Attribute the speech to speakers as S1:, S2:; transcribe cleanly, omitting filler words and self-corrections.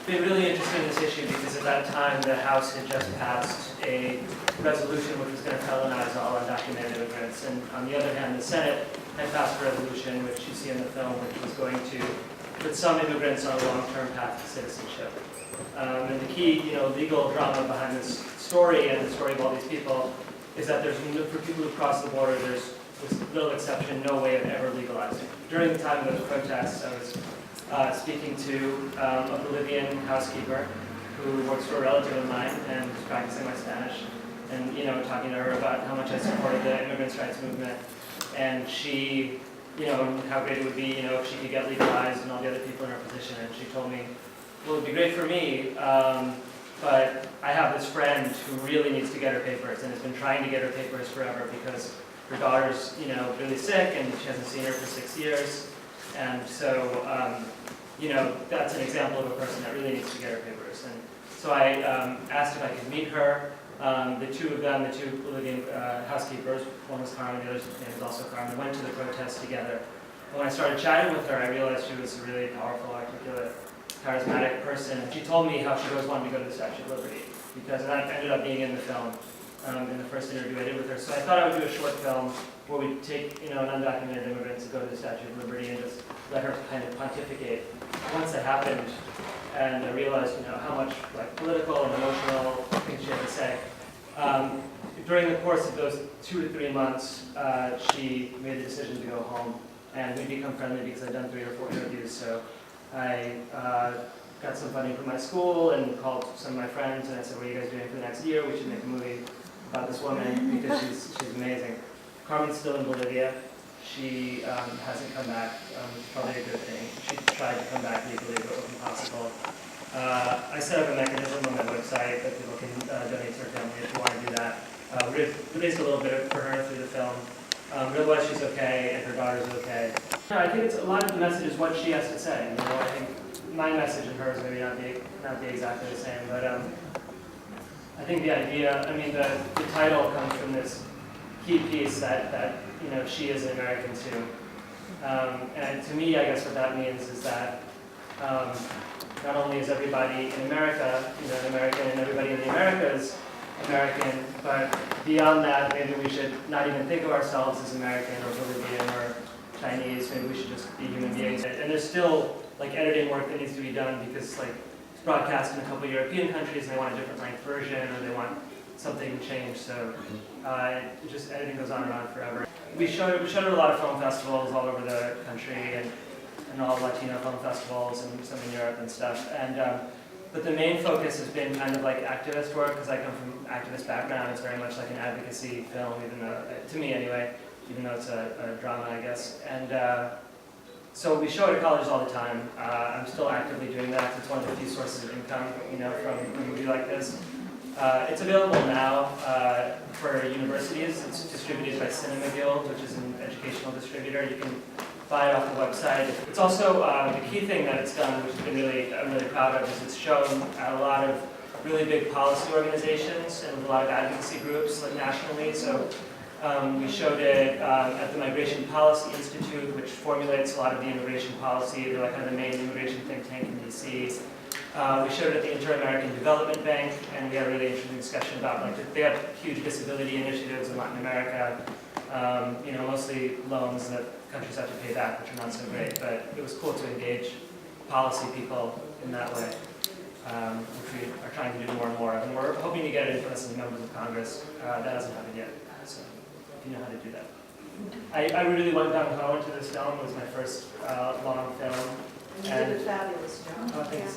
S1: been really interested in this issue because at that time the House had just passed a resolution which was going to felonize all undocumented immigrants. And on the other hand, the Senate had passed a resolution, which you see in the film, which was going to put some immigrants on a long-term path to citizenship. And the key, legal drama behind this story and the story of all these people is that there's, for people who cross the border, there's, with little exception, no way of ever legalizing. During the time of those protests, I was speaking to a Bolivian housekeeper who works for a relative of mine and was practicing my Spanish, and talking to her about how much I supported the immigrants' rights movement, and she, how great it would be, if she could get legalized and all the other people in her position. And she told me, well, it'd be great for me, but I have this friend who really needs to get her papers and has been trying to get her papers forever because her daughter's, really sick and she hasn't seen her for 6 years. And so, that's an example of a person that really needs to get her papers. And so I asked if I could meet her. The two of them, the two Bolivian housekeepers, one was Carmen, the other's name was also Carmen, went to the protest together. And when I started chatting with her, I realized she was a really powerful, articulate, charismatic person. And she told me how she always wanted to go to the Statue of Liberty, because that ended up being in the film, in the first interview I did with her. So I thought I would do a short film where we take, an undocumented immigrant to go to the Statue of Liberty and just let her kind of pontificate. Once that happened, and I realized, how much political and emotional things she had to say. During the course of those 2 to 3 months, she made the decision to go home, and we become friendly because I'd done 3 or 4 interviews. So I got some funding from my school and called some of my friends, and I said, what are you guys doing for the next year? We should make a movie about this woman because she's amazing. Carmen's still in Bolivia. She hasn't come back. It's probably a good thing. She tried to come back legally, but it wasn't possible. I set up a mechanism on my website that people can donate to her family if you want to do that. We raised a little bit for her through the film. But otherwise, she's okay, and her daughter's okay. I think it's a lot of the message is what she has to say. I think my message and hers maybe not be exactly the same, but I think the idea, the title comes from this key piece that she is an American too. And to me, I guess what that means is that not only is everybody in America, an American, and everybody in the Americas American, but beyond that, maybe we should not even think of ourselves as American or Bolivian or Chinese. Maybe we should just be human beings. And there's still editing work that needs to be done because it's broadcast in a couple of European countries and they want a different length version or they want something changed. So editing goes on and on forever. We showed at a lot of film festivals all over the country and all Latino film festivals and some in Europe and stuff. And but the main focus has been kind of activist work because I come from an activist background. It's very much like an advocacy film, even though, to me anyway, even though it's a drama, I guess. And so we show it at colleges all the time. I'm still actively doing that. It's one of the few sources of income, from a movie like this. It's available now for universities. It's distributed by Cinema Guild, which is an educational distributor. You can buy it off the website. It's also the key thing that it's done, which I'm really proud of, is it's shown at a lot of really big policy organizations and with a lot of advocacy groups nationally. So we showed it at the Migration Policy Institute, which formulates a lot of the immigration policy. They're kind of the main immigration think tank in DC. We showed it at the Inter-American Development Bank, and we had a really interesting discussion about they have huge disability initiatives in Latin America. Mostly loans that countries have to pay back, which are not so great. But it was cool to engage policy people in that way, which we are trying to do more and more of. And we're hoping to get it in front of some members of Congress. That hasn't happened yet. So if you know how to do that. I really went down home into this film. It was my first long film.
S2: You did a fabulous job.
S1: Oh, thanks.